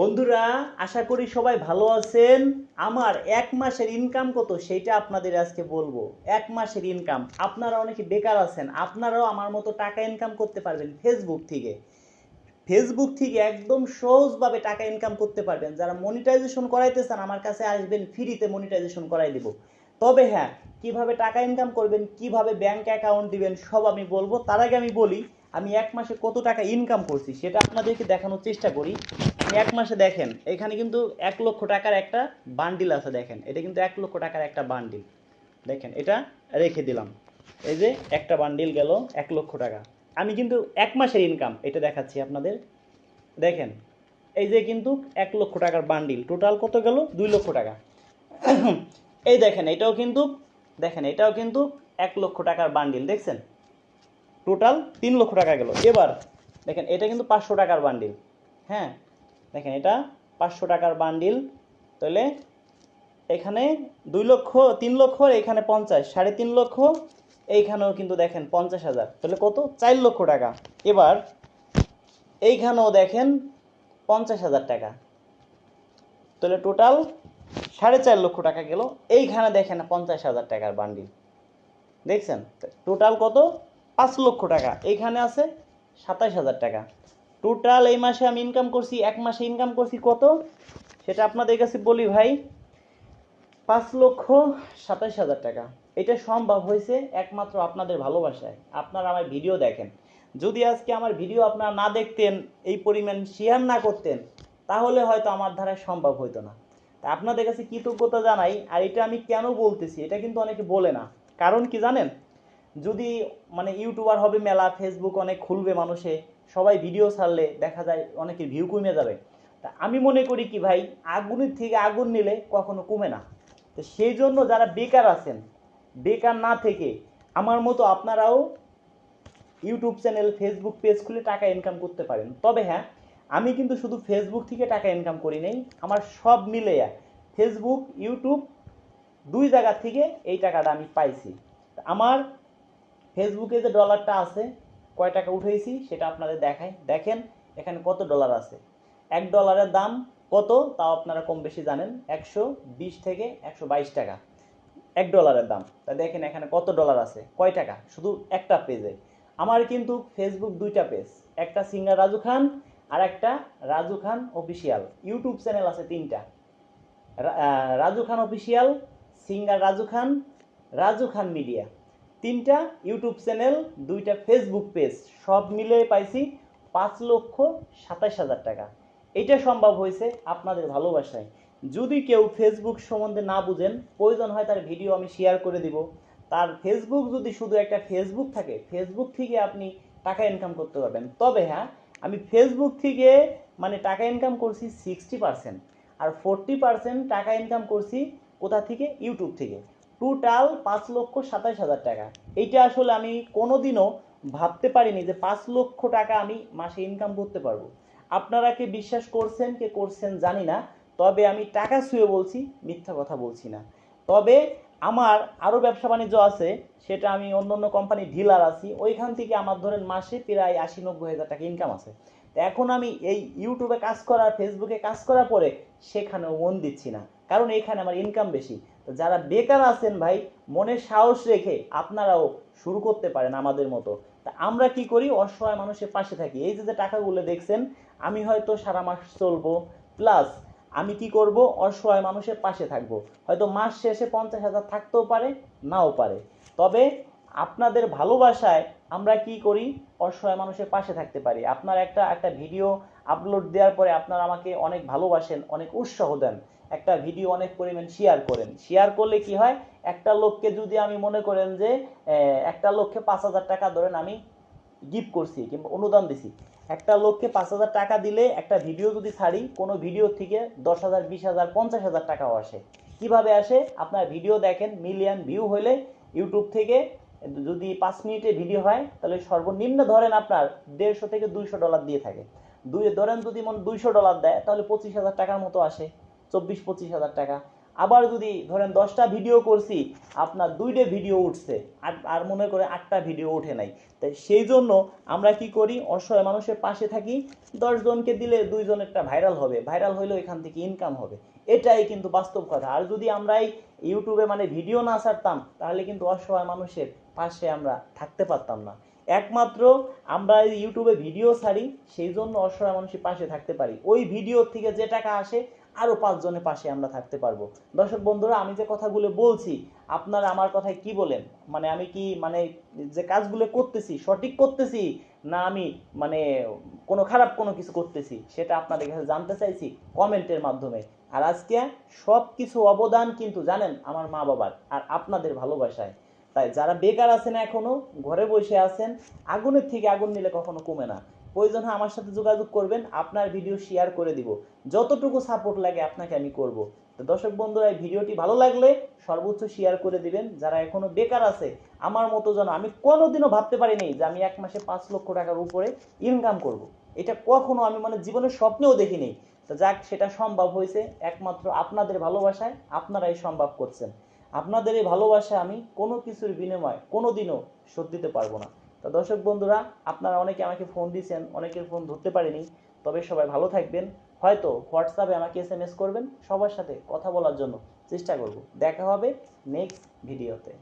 বন্ধুরা, আশা করি সবাই ভালো আছেন। আমার এক মাসের ইনকাম কত সেটা আপনাদের আজকে বলবো। এক মাসের ইনকাম, আপনারা অনেকে বেকার আছেন, আপনারাও আমার মতো টাকা ইনকাম করতে পারবেন ফেসবুক থেকে। ফেসবুক থেকে একদম সহজভাবে টাকা ইনকাম করতে পারবেন। যারা মনিটাইজেশন করাইতে চান আমার কাছে আসবেন, ফ্রিতে মনিটাইজেশন করাই দিব। তবে হ্যাঁ, কিভাবে টাকা ইনকাম করবেন, কিভাবে ব্যাংক অ্যাকাউন্ট দিবেন সব আমি বলবো। তার আগে আমি বলি আমি এক মাসে কত টাকা ইনকাম করছি সেটা আপনাদেরকে দেখানোর চেষ্টা করি। আমি এক মাসে দেখেন এখানে কিন্তু 1 লক্ষ টাকার একটা বান্ডিল আছে। দেখেন এটা কিন্তু 1 লক্ষ টাকার একটা বান্ডিল। দেখেন এটা রেখে দিলাম। এই যে একটা বান্ডিল গেল 1 লক্ষ টাকা। আমি কিন্তু এক মাসের ইনকাম এটা দেখাচ্ছি আপনাদের। দেখেন এই যে কিন্তু 1 লক্ষ টাকার বান্ডিল, টোটাল কত গেল 2 লক্ষ টাকা। এই দেখেন এটাও কিন্তু 1 লক্ষ টাকার বান্ডিল, দেখছেন টোটাল 3 লক্ষ টাকা গেল। এবার দেখেন এটা কিন্তু 500 টাকার বান্ডিল। হ্যাঁ, দেখেন এটা 500 টাকার বান্ডিল। তাহলে এখানে 2 লক্ষ, 3 লক্ষ, এখানে 50, 3.5 লক্ষ, এইখানেও কিন্তু দেখেন 50,000, তাহলে কত 4 লক্ষ টাকা। এবার এইখানেও দেখেন 50,000 টাকা, তাহলে টোটাল 4.5 লক্ষ টাকা গেল। এইখানে দেখেন 50,000 টাকার বান্ডিল, দেখছেন টোটাল কত 5 লক্ষ টাকা। এইখানে আছে 27,000 টাকা। টোটাল এই মাসে আমি ইনকাম করছি, এক মাসে ইনকাম করছি কত সেটা আপনাদের কাছে বলি ভাই। 5,27,000 টাকা। এটা সম্ভব হয়েছে একমাত্র আপনাদের ভালোবাসায়। আপনারা আমার ভিডিও দেখেন, যদি আজকে আমার ভিডিও আপনারা না দেখতেন, এই পরিমাণ শেয়ার না করতেন, তাহলে হয়তো আমার দ্বারা সম্ভব হইতো না। তা আপনাদের কাছে কৃতজ্ঞতা জানাই। আর এটা আমি কেন বলতেছি এটা কিন্তু অনেকে বলে না, কারণ কি জানেন, যদি মানে ইউটিউবার হবে মেলা, ফেসবুক অনেক খুলবে মানুষে, সবাই ভিডিও ছাড়লে দেখা যায় অনেকের ভিউ কমে যাবে। তা আমি মনে করি কি ভাই, আগুনের থেকে আগুন নিলে কখনো কমে না। তো সেই জন্য যারা বেকার আছেন, বেকার না থেকে আমার মতো আপনারাও ইউটিউব চ্যানেল, ফেসবুক পেজ খুলে টাকা ইনকাম করতে পারেন। তবে হ্যাঁ, আমি কিন্তু শুধু ফেসবুক থেকে টাকা ইনকাম করি নাই, আমার সব মিলে ফেসবুক, ইউটিউব দুই জায়গা থেকে এই টাকাটা আমি পাইছি। আমার ফেসবুকে যে ডলারটা আছে, কয় টাকা উঠেছি সেটা আপনাদের দেখাই। দেখেন এখানে কত ডলার আছে। $1 দাম কত তাও আপনারা কম বেশি জানেন, 120 থেকে 122 টাকা $1 দাম। তা দেখেন এখানে কত ডলার আছে, কয় টাকা শুধু একটা পেজে। আমার কিন্তু ফেসবুক দুইটা পেজ, একটা সিঙ্গার রাজু খান আর একটা রাজু খান অফিসিয়াল। ইউটিউব চ্যানেল আছে তিনটা, রাজু খান অফিসিয়াল, সিঙ্গার রাজু খান মিডিয়া, তিনটা ইউটিউব চ্যানেল, দুইটা ফেসবুক পেজ, সব মিলে পাইছি 5,27,000 টাকা। এটা সম্ভব হয়েছে আপনাদের ভালোবাসায়। যদি কেউ ফেসবুক সম্বন্ধে না বুঝেন, প্রয়োজন হয় তার ভিডিও আমি শেয়ার করে দিব। তার ফেসবুক যদি শুধু একটা ফেসবুক থাকে, ফেসবুক থেকে আপনি টাকা ইনকাম করতে পারবেন। তবে হ্যাঁ, আমি ফেসবুক থেকে মানে টাকা ইনকাম করছি 60%, আর 40% টাকা ইনকাম করছি কোথা থেকে, ইউটিউব থেকে। টোটাল 5,27,000 টাকা। এইটা আসলে আমি কোনোদিনও ভাবতে পারিনি যে 5 লক্ষ টাকা আমি মাসে ইনকাম করতে পারবো। আপনারা কি বিশ্বাস করছেন কে করছেন জানি না, তবে আমি টাকা ছুঁয়ে বলছি, মিথ্যা কথা বলছি না। তবে আমার আরও ব্যবসা বাণিজ্য আছে, সেটা আমি অন্য অন্য কোম্পানি ডিলার আছি, ওইখান থেকে আমার ধরেন মাসে প্রায় 80-90 হাজার টাকা ইনকাম আছে। তো এখন আমি এই ইউটিউবে কাজ করার, ফেসবুকে কাজ করার পরে সেখানেও মন দিচ্ছি না, কারণ এখানে আমার ইনকাম বেশি। তো যারা বেকার আছেন ভাই, মনে সাহস রেখে আপনারাও শুরু করতে পারেন আমাদের মতো। তা আমরা কি করি, অসহায় মানুষের পাশে থাকি। এই যে টাকাগুলো দেখছেন, আমি হয়তো সারা মাস চলবো, প্লাস আমি কি করব, অসহায় মানুষের পাশে থাকবো। হয়তো মাস শেষে 50,000 থাকতেও পারে, নাও পারে। তবে আপনাদের ভালোবাসায় আমরা কি করি, অসহায় মানুষের পাশে থাকতে পারি। আপনার একটা একটা ভিডিও আপলোড দেওয়ার পরে আপনারা আমাকে অনেক ভালোবাসেন, অনেক উৎসাহ দেন, একটা ভিডিও অনেক পরিমাণ শেয়ার করেন। শেয়ার করলে কি হয়, একটা লোককে যদি আমি মনে করেন যে একটা লোককে 5,000 টাকা ধরেন আমি গিফট করছি কিংবা অনুদান দিছি, একটা লোককে 5,000 টাকা দিলে একটা ভিডিও যদি ছাড়ি, কোনো ভিডিও থেকে 10,000, 20,000, 50,000 টাকাও আসে। কিভাবে আসে, আপনার ভিডিও দেখেন, মিলিয়ন ভিউ হলে ইউটিউব থেকে যদি 5 মিনিটের ভিডিও হয়, তাহলে সর্বনিম্ন ধরেন আপনার 150 থেকে 200 ডলার দিয়ে থাকে। ধরেন যদি মনে $200 দেয়, তাহলে 25,000 টাকার মতো আসে, 24-25,000 টাকা। আবার যদি ধরেন 10টা ভিডিও করছি, আপনার 2টে ভিডিও উঠছে, আর মনে করে 8টা ভিডিও ওঠে নাই। তাই সেই জন্য আমরা কি করি, অসহায় মানুষের পাশে থাকি। 10 জনকে দিলে 2 জনেরটা ভাইরাল হবে, ভাইরাল হইলেও এখান থেকে ইনকাম হবে। এটাই কিন্তু বাস্তব কথা। আর যদি আমরা এই ইউটিউবে মানে ভিডিও না ছাড়তাম, তাহলে কিন্তু অসহায় মানুষের পাশে আমরা থাকতে পারতাম না। একমাত্র আমরা ইউটিউবে ভিডিও ছাড়ি, সেই জন্য অসহায় মানুষের পাশে থাকতে পারি। ওই ভিডিও থেকে যে টাকা আসে, আরো 5 জনের পাশে আমরা থাকতে পারবো। দর্শক বন্ধুরা, আমি যে কথাগুলো বলছি, আপনারা আমার কথায় কি বলেন? মানে আমি কি মানে যে কাজগুলো করতেছি সঠিক করতেছি, না আমি মানে কোনো খারাপ কোনো কিছু করতেছি, সেটা আপনাদের কাছে জানতে চাইছি কমেন্টের মাধ্যমে। আর আজকে সব কিছু অবদান কিন্তু জানেন আমার মা বাবার আর আপনাদের ভালোবাসায়। তাই যারা বেকার আছেন, এখনো ঘরে বসে আছেন, আগুনের থেকে আগুন নিলে কখনো কমে না। প্রয়োজন হয় আমার সাথে যোগাযোগ করবেন, আপনার ভিডিও শেয়ার করে দিব, যতটুকু সাপোর্ট লাগে আপনাকে আমি করব। তো দর্শক বন্ধুরা, এই ভিডিওটি ভালো লাগলে সর্বোচ্চ শেয়ার করে দিবেন। যারা এখনো বেকার আছে আমার মতো, যেন আমি কোনোদিনও ভাবতে পারিনি যে আমি 1 মাসে 5 লক্ষ টাকার উপরে ইনকাম করব। এটা কখনো আমি মানে জীবনের স্বপ্নেও দেখিনি। তো যাক, সেটা সম্ভব হয়েছে একমাত্র আপনাদের ভালোবাসায়। আপনারাই সম্ভব করছেন। আপনাদের এই ভালোবাসা আমি কোনো কিছুর বিনিময় কোনোদিনও শোধ দিতে পারবো না। তো দর্শক বন্ধুরা, আপনারা অনেকে আমাকে ফোন দিয়েছেন, অনেকের ফোন ধরতে পারিনি। তবে সবাই ভালো থাকবেন। হয়তো হোয়াটসঅ্যাপে আমাকে SMS করবেন, সবার সাথে কথা বলার জন্য চেষ্টা করব। দেখা হবে নেক্সট ভিডিওতে।